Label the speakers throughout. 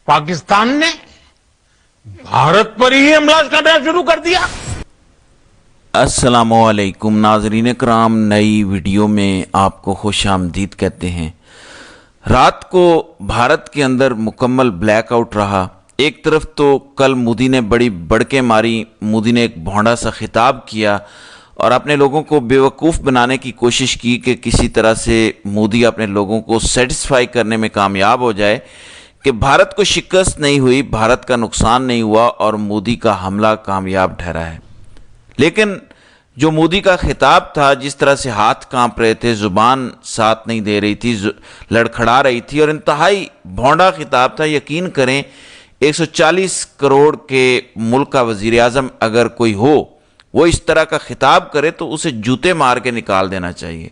Speaker 1: पाकिस्तान ने भारत पर ही हमला करना शुरू कर दिया।
Speaker 2: अस्सलामुअलैकुम नाज़रीन कराम, नई वीडियो में आपको खुश आमदीद कहते हैं। रात को भारत के अंदर मुकम्मल ब्लैकआउट रहा। एक तरफ तो कल मोदी ने बड़ी बड़के मारी, मोदी ने एक भौंडा सा खिताब किया और अपने लोगों को बेवकूफ़ बनाने की कोशिश की कि किसी तरह से मोदी अपने लोगों को सेटिस्फाई करने में कामयाब हो जाए कि भारत को शिकस्त नहीं हुई, भारत का नुकसान नहीं हुआ और मोदी का हमला कामयाब ठहरा है। लेकिन जो मोदी का खिताब था, जिस तरह से हाथ कांप रहे थे, ज़ुबान साथ नहीं दे रही थी, लड़खड़ा रही थी और इंतहाई भौंडा खिताब था। यकीन करें 140 करोड़ के मुल्क का वज़ीर आज़म अगर कोई हो, वो इस तरह का खिताब करे तो उसे जूते मार के निकाल देना चाहिए।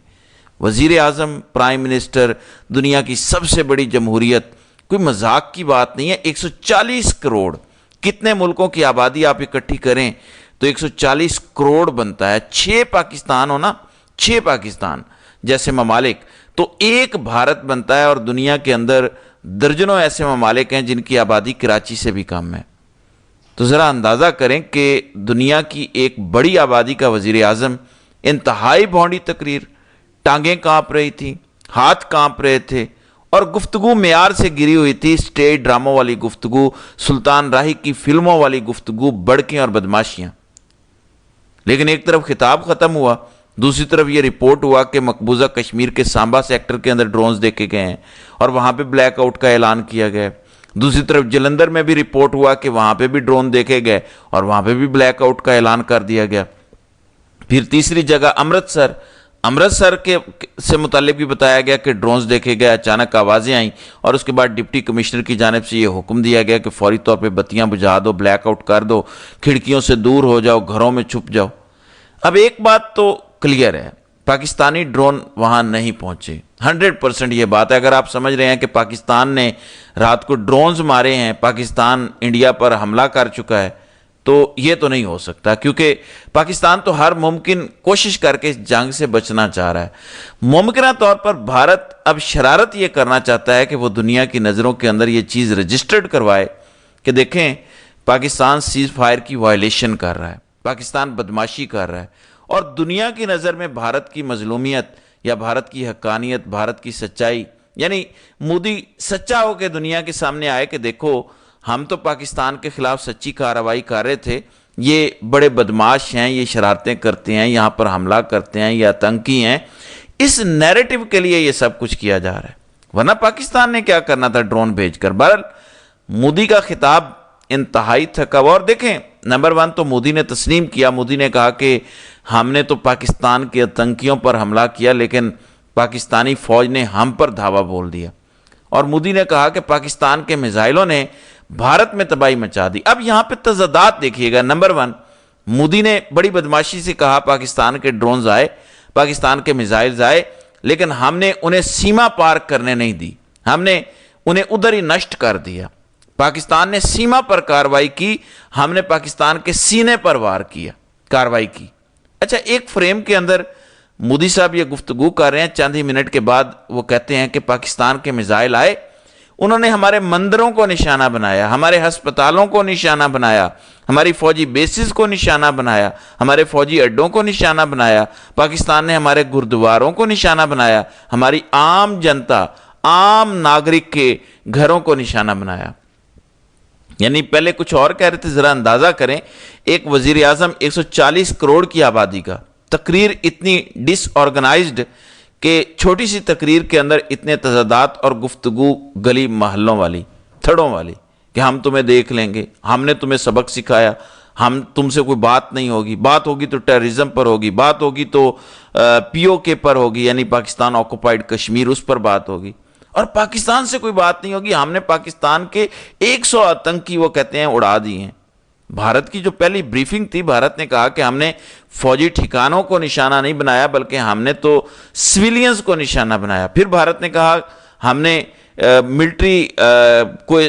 Speaker 2: वज़ीर आज़म, प्राइम मिनिस्टर, दुनिया की सबसे बड़ी जमहूरियत, कोई मजाक की बात नहीं है। 140 करोड़, कितने मुल्कों की आबादी आप इकट्ठी करें तो 140 करोड़ बनता है। 6 पाकिस्तान हो ना, 6 पाकिस्तान जैसे ममालिक, तो एक भारत बनता है और दुनिया के अंदर दर्जनों ऐसे ममालिक हैं जिनकी आबादी कराची से भी कम है। तो ज़रा अंदाज़ा करें कि दुनिया की एक बड़ी आबादी का वज़ीर आज़म, इंतहाई भौंडी तकरीर, टांगें कांप रही थी, हाथ कांप रहे थे और गुफ्तगू मेयार से गिरी हुई थी। स्टेज ड्रामों वाली गुफ्तगू, सुल्तान राही की फिल्मों वाली गुफ्तगू, बड़कें और बदमाशियाँ। लेकिन एक तरफ खिताब ख़त्म हुआ, दूसरी तरफ ये रिपोर्ट हुआ कि मकबूजा कश्मीर के सांबा सेक्टर के अंदर ड्रोन्स देखे गए हैं और वहाँ पे ब्लैकआउट का ऐलान किया गया। दूसरी तरफ जलंधर में भी रिपोर्ट हुआ कि वहाँ पे भी ड्रोन देखे गए और वहाँ पे भी ब्लैकआउट का ऐलान कर दिया गया। फिर तीसरी जगह अमृतसर के से मुतालिक भी बताया गया कि ड्रोन्स देखे गए, अचानक आवाज़ें आईं और उसके बाद डिप्टी कमिश्नर की जानिब से ये हुक्म दिया गया कि फौरी तौर पे बत्तियां बुझा दो, ब्लैकआउट कर दो, खिड़कियों से दूर हो जाओ, घरों में छुप जाओ। अब एक बात तो क्लियर है, पाकिस्तानी ड्रोन वहाँ नहीं पहुँचे। 100% ये बात है। अगर आप समझ रहे हैं कि पाकिस्तान ने रात को ड्रोन्स मारे हैं, पाकिस्तान इंडिया पर हमला कर चुका है, तो ये तो नहीं हो सकता, क्योंकि पाकिस्तान तो हर मुमकिन कोशिश करके इस जंग से बचना चाह रहा है। मुमकिन तौर पर भारत अब शरारत ये करना चाहता है कि वो दुनिया की नज़रों के अंदर ये चीज़ रजिस्टर्ड करवाए कि देखें पाकिस्तान सीज़ फायर की वायलेशन कर रहा है, पाकिस्तान बदमाशी कर रहा है और दुनिया की नज़र में भारत की मजलूमियत या भारत की हक्कानियत, भारत की सच्चाई, यानी मोदी सच्चा हो के दुनिया के सामने आए कि देखो हम तो पाकिस्तान के खिलाफ सच्ची कार्रवाई कर रहे थे, ये बड़े बदमाश हैं, ये शरारतें करते हैं, यहाँ पर हमला करते हैं, ये आतंकी हैं। इस नैरेटिव के लिए ये सब कुछ किया जा रहा है, वरना पाकिस्तान ने क्या करना था ड्रोन भेजकर। बहरहाल मोदी का खिताब इंतहाई थका हुआ। और देखें, नंबर 1 तो मोदी ने तस्लीम किया, मोदी ने कहा कि हमने तो पाकिस्तान के आतंकियों पर हमला किया, लेकिन पाकिस्तानी फौज ने हम पर धावा बोल दिया। और मोदी ने कहा कि पाकिस्तान के मिसाइलों ने भारत में तबाही मचा दी। अब यहां पे तज़ादात देखिएगा। नंबर 1, मोदी ने बड़ी बदमाशी से कहा पाकिस्तान के ड्रोन्स आए, पाकिस्तान के मिसाइल्स आए, लेकिन हमने उन्हें सीमा पार करने नहीं दी, हमने उन्हें उधर ही नष्ट कर दिया। पाकिस्तान ने सीमा पर कार्रवाई की, हमने पाकिस्तान के सीने पर वार किया, कार्रवाई की। अच्छा, एक फ्रेम के अंदर मोदी साहब ये गुफ्तगू कर रहे हैं, चंद ही मिनट के बाद वो कहते हैं कि पाकिस्तान के मिसाइल आए, उन्होंने हमारे मंदिरों को निशाना बनाया, हमारे अस्पतालों को निशाना बनाया, हमारी फौजी बेसिस को निशाना बनाया, हमारे फौजी अड्डों को निशाना बनाया, पाकिस्तान ने हमारे गुरुद्वारों को निशाना बनाया, हमारी आम जनता, आम नागरिक के घरों को निशाना बनाया। यानी पहले कुछ और कह रहे थे, ज़रा अंदाज़ा करें, एक वज़ीर आज़म 140 करोड़ की आबादी का, तकरीर इतनी डिसऑर्गेनाइज्ड कि छोटी सी तकरीर के अंदर इतने तज़ादात और गुफ्तगू गली महलों वाली, थड़ों वाली, कि हम तुम्हें देख लेंगे, हमने तुम्हें सबक सिखाया, हम तुमसे कोई बात नहीं होगी, बात होगी तो टेररिज्म पर होगी, बात होगी तो POK पर होगी, यानी पाकिस्तान ऑक्युपाइड कश्मीर, उस पर बात होगी, और पाकिस्तान से कोई बात नहीं होगी। हमने पाकिस्तान के 100 आतंकी, वो कहते हैं, उड़ा दिए हैं। भारत की जो पहली ब्रीफिंग थी, भारत ने कहा कि हमने फौजी ठिकानों को निशाना नहीं बनाया, बल्कि हमने तो सिविलियंस को निशाना बनाया। फिर भारत ने कहा हमने मिलिट्री को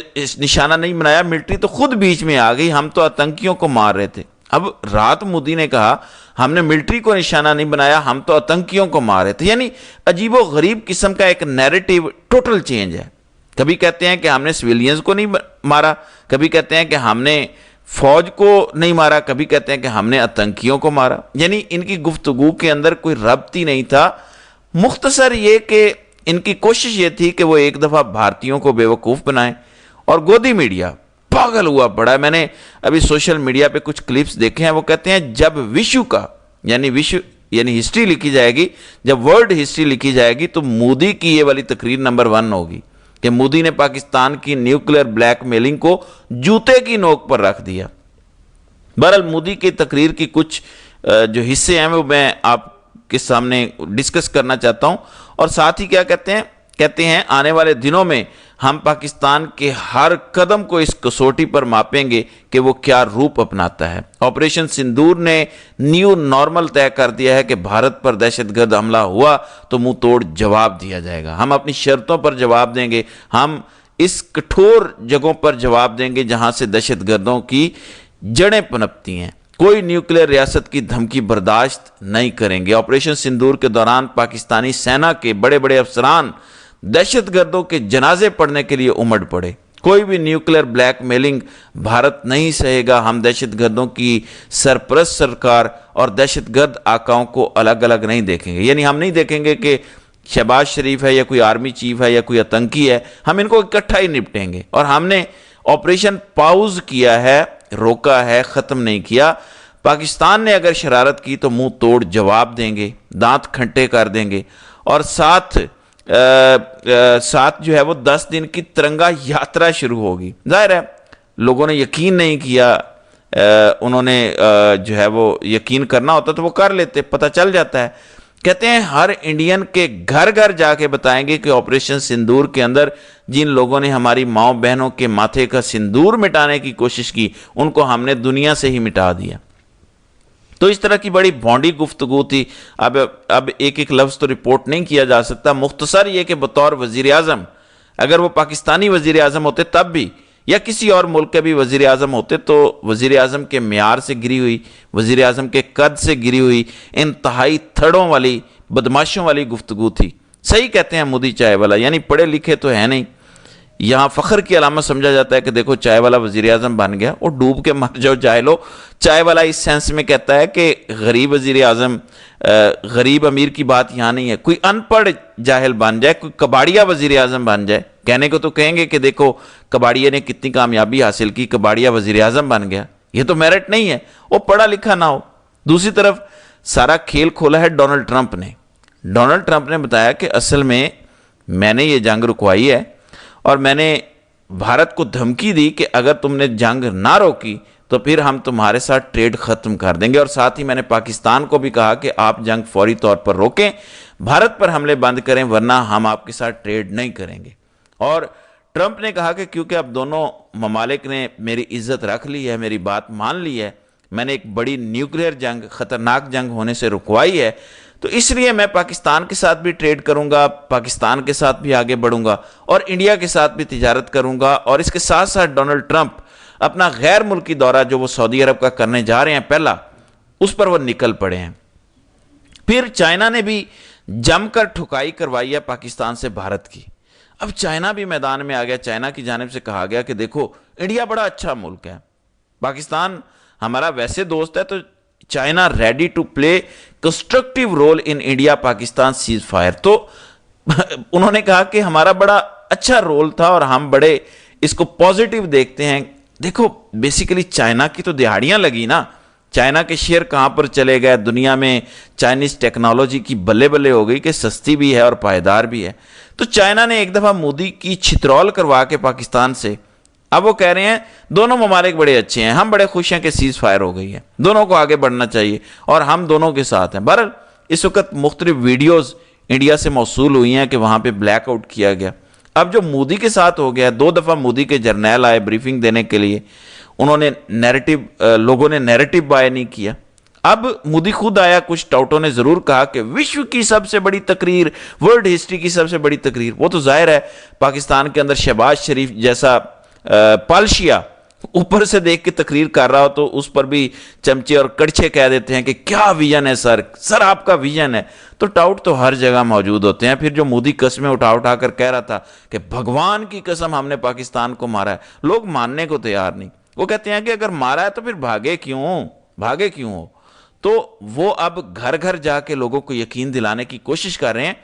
Speaker 2: निशाना नहीं बनाया, मिलिट्री तो खुद बीच में आ गई, हम तो आतंकियों को मार रहे थे। अब रात मोदी ने कहा हमने मिलिट्री को निशाना नहीं बनाया, हम तो आतंकियों को मारे थे। यानी अजीबो गरीब किस्म का एक नैरेटिव टोटल चेंज है। کبھی کہتے ہیں کہ ہم نے سویلینز کو نہیں مارا، کبھی کہتے ہیں کہ ہم نے فوج کو نہیں مارا، کبھی کہتے ہیں کہ ہم نے آتنکیوں کو مارا. یعنی ان کی گفتگو کے اندر کوئی ربط ہی نہیں تھا. مختصر یہ کہ ان کی کوشش یہ تھی کہ وہ ایک دفعہ بھارتیوں کو بیوقوف بنائیں. اور گودی میڈیا پاگل ہوا پڑا ہے. میں نے ابھی سوشل میڈیا پہ کچھ کلپس دیکھے ہیں. وہ کہتے ہیں جب وشو کا یعنی ہسٹری لکھی جائے گی، جب ورلڈ ہسٹری لکھی جائے گی تو مودی کی یہ والی تقریر نمبر 1 ہوگی کہ مودی نے پاکستان کی نیوکلیر بلیک میلنگ کو جوتے کی نوک پر رکھ دیا. بہرحال مودی کی تقریر کی کچھ جو حصے ہیں وہ میں آپ کے سامنے ڈسکس کرنا چاہتا ہوں. اور ساتھ ہی کیا کہتے ہیں آنے والے دنوں میں ہم پاکستان کے ہر قدم کو اس کسوٹی پر ماپیں گے کہ وہ کیا روپ اپناتا ہے. آپریشن سندور نے نیو نارمل طے کر دیا ہے کہ بھارت پر دہشت گرد حملہ ہوا تو منہ توڑ جواب دیا جائے گا. ہم اپنی شرطوں پر جواب دیں گے، ہم اس کٹھور جگہوں پر جواب دیں گے جہاں سے دہشت گردوں کی جڑیں پنپتی ہیں. کوئی نیوکلیر ریاست کی دھمکی برداشت نہیں کریں گے. آپریشن سندور کے دوران پاکستانی سینا کے بڑے بڑے افسران دہشت گردوں کے جنازے پڑھنے کے لیے امڑ پڑے. کوئی بھی نیوکلیر بلیک میلنگ بھارت نہیں سہے گا. ہم دہشت گردوں کی سرپرست سرکار اور دہشت گرد آقاؤں کو الگ الگ نہیں دیکھیں گے. یعنی ہم نہیں دیکھیں گے کہ شہباز شریف ہے یا کوئی آرمی چیف ہے یا کوئی آتنکی ہے، ہم ان کو اکٹھا ہی نپٹیں گے. اور ہم نے آپریشن پاؤز کیا ہے، روکا ہے، ختم نہیں کیا. پاکستان نے اگر شرارت کی تو منہ توڑ جواب دیں گے، دانت کھنٹے کر دیں گے. اور ساتھ جو ہے وہ 10 دن کی ترنگا یاترا شروع ہوگی. ظاہر ہے لوگوں نے یقین نہیں کیا، انہوں نے جو ہے وہ یقین کرنا ہوتا تو وہ کر لیتے، پتہ چل جاتا ہے. کہتے ہیں ہر انڈین کے گھر گھر جا کے بتائیں گے کہ آپریشن سندور کے اندر جن لوگوں نے ہماری ماؤں بہنوں کے ماتھے کا سندور مٹانے کی کوشش کی ان کو ہم نے دنیا سے ہی مٹا دیا. تو اس طرح کی بڑی بھونڈی گفتگو تھی. اب ایک ایک لفظ تو رپورٹ نہیں کیا جا سکتا. مختصر یہ کہ بطور وزیر اعظم، اگر وہ پاکستانی وزیر اعظم ہوتے تب بھی، یا کسی اور ملک کے بھی وزیر اعظم ہوتے، تو وزیر اعظم کے معیار سے گری ہوئی، وزیر اعظم کے قد سے گری ہوئی، انتہائی تھڑوں والی، بدماشوں والی گفتگو تھی. صحیح کہتے ہیں مودی چائے والا، یعنی پڑھے لکھے تو ہے نہیں. یہاں فخر کی علامت سمجھا جاتا ہے کہ دیکھو چائے والا وزیر اعظم بن گیا. اور ڈوب کے مر جاؤ جاہلو. چائے والا اس سینس میں کہتا ہے کہ غریب وزیر اعظم، غریب امیر کی بات یہاں نہیں ہے. کوئی ان پڑھ جاہل بن جائے، کوئی کباڑیا وزیر اعظم بن جائے، کہنے کو تو کہیں گے کہ دیکھو کباڑیا نے کتنی کامیابی حاصل کی، کباڑیا وزیر اعظم بن گیا. یہ تو میرٹ نہیں ہے، وہ پڑھا لکھا نہ ہو. دوسری طرف سارا کھیل کھولا ہے ڈونلڈ ٹرمپ نے. ڈونلڈ ٹرمپ نے بتایا کہ اصل میں نے یہ جنگ رکوائی ہے اور میں نے بھارت کو دھمکی دی کہ اگر تم نے جنگ نہ روکی تو پھر ہم تمہارے ساتھ ٹریڈ ختم کر دیں گے. اور ساتھ ہی میں نے پاکستان کو بھی کہا کہ آپ جنگ فوری طور پر روکیں، بھارت پر حملے بند کریں، ورنہ ہم آپ کے ساتھ ٹریڈ نہیں کریں گے. اور ٹرمپ نے کہا کہ کیونکہ اب دونوں ممالک نے میری عزت رکھ لی ہے، میری بات مان لی ہے، میں نے ایک بڑی نیوکلیئر جنگ، خطرناک جنگ ہونے سے رکوائی ہے، تو اس لیے میں پاکستان کے ساتھ بھی ٹریڈ کروں گا، پاکستان کے ساتھ بھی آگے بڑھوں گا اور انڈیا کے ساتھ بھی تجارت کروں گا. اور اس کے ساتھ ساتھ ڈونلڈ ٹرمپ اپنا غیر ملکی دورہ جو وہ سعودی عرب کا کرنے جا رہے ہیں پہلا، اس پر وہ نکل پڑے ہیں. پھر چائنا نے بھی جم کر ٹھکائی کروائی ہے پاکستان سے بھارت کی. اب چائنا بھی میدان میں آ گیا. چائنا کی جانب سے کہا گیا کہ دیکھو انڈیا بڑا اچھا ملک ہے، پاکستان ہمارا ویسے دوست ہے، تو China ready to play constructive role in India Pakistan ceasefire. تو انہوں نے کہا کہ ہمارا بڑا اچھا رول تھا اور ہم بڑے اس کو پازیٹیو دیکھتے ہیں. دیکھو بیسیکلی چائنا کی تو دہاڑیاں لگی نا. چائنا کے شیئر کہاں پر چلے گئے، دنیا میں چائنیز ٹیکنالوجی کی بلے بلے ہو گئی کہ سستی بھی ہے اور پائیدار بھی ہے. تو چائنا نے ایک دفعہ مودی کی چھترول کروا کے پاکستان سے، اب وہ کہہ رہے ہیں دونوں ممالک بڑے اچھے ہیں، ہم بڑے خوش ہیں کہ سیز فائر ہو گئی ہے، دونوں کو آگے بڑھنا چاہیے اور ہم دونوں کے ساتھ ہیں. بہرحال اس وقت مختلف ویڈیوز انڈیا سے موصول ہوئی ہیں کہ وہاں پہ بلیک آؤٹ کیا گیا. اب جو مودی کے ساتھ ہو گیا، 2 دفعہ مودی کے جرنیل آئے بریفنگ دینے کے لیے، انہوں نے لوگوں نے نیریٹو بائے نہیں کیا. اب مودی خود آیا. کچھ ٹاؤٹوں نے ضرور کہا کہ وشو کی سب سے بڑی تقریر، ورلڈ ہسٹری کی سب سے بڑی تقریر. وہ تو ظاہر ہے پاکستان کے اندر شہباز شریف جیسا پالشیا ऊपर से देख के तकरीर कर रहा हो तो उस पर भी चमचे और कड़छे कह देते हैं कि क्या विजन है सर आपका विजन है। तो टाउट तो हर जगह मौजूद होते हैं। फिर जो मोदी कस्में उठा उठा कर कह रहा था कि भगवान की कसम हमने पाकिस्तान को मारा है, लोग मानने को तैयार नहीं। वो कहते हैं कि अगर मारा है तो फिर भागे क्यों हो। तो वो अब घर घर जाके लोगों को यकीन दिलाने की कोशिश कर रहे हैं।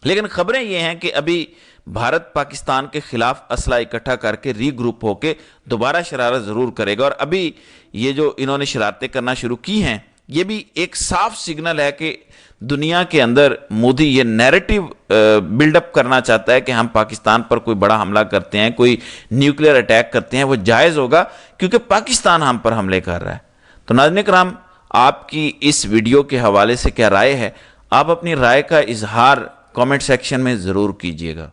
Speaker 2: लेकिन खबरें ये हैं कि अभी भारत पाकिस्तान के खिलाफ असला इकट्ठा करके रीग्रुप होके दोबारा शरारत जरूर करेगा। और अभी ये जो इन्होंने शरारतें करना शुरू की हैं, ये भी एक साफ सिग्नल है कि दुनिया के अंदर मोदी ये नैरेटिव बिल्डअप करना चाहता है कि हम पाकिस्तान पर कोई बड़ा हमला करते हैं, कोई न्यूक्लियर अटैक करते हैं, वो जायज़ होगा क्योंकि पाकिस्तान हम पर हमले कर रहा है। तो नाज़रीन किराम, आपकी इस वीडियो के हवाले से क्या राय है? आप अपनी राय का इजहार कमेंट सेक्शन में ज़रूर कीजिएगा।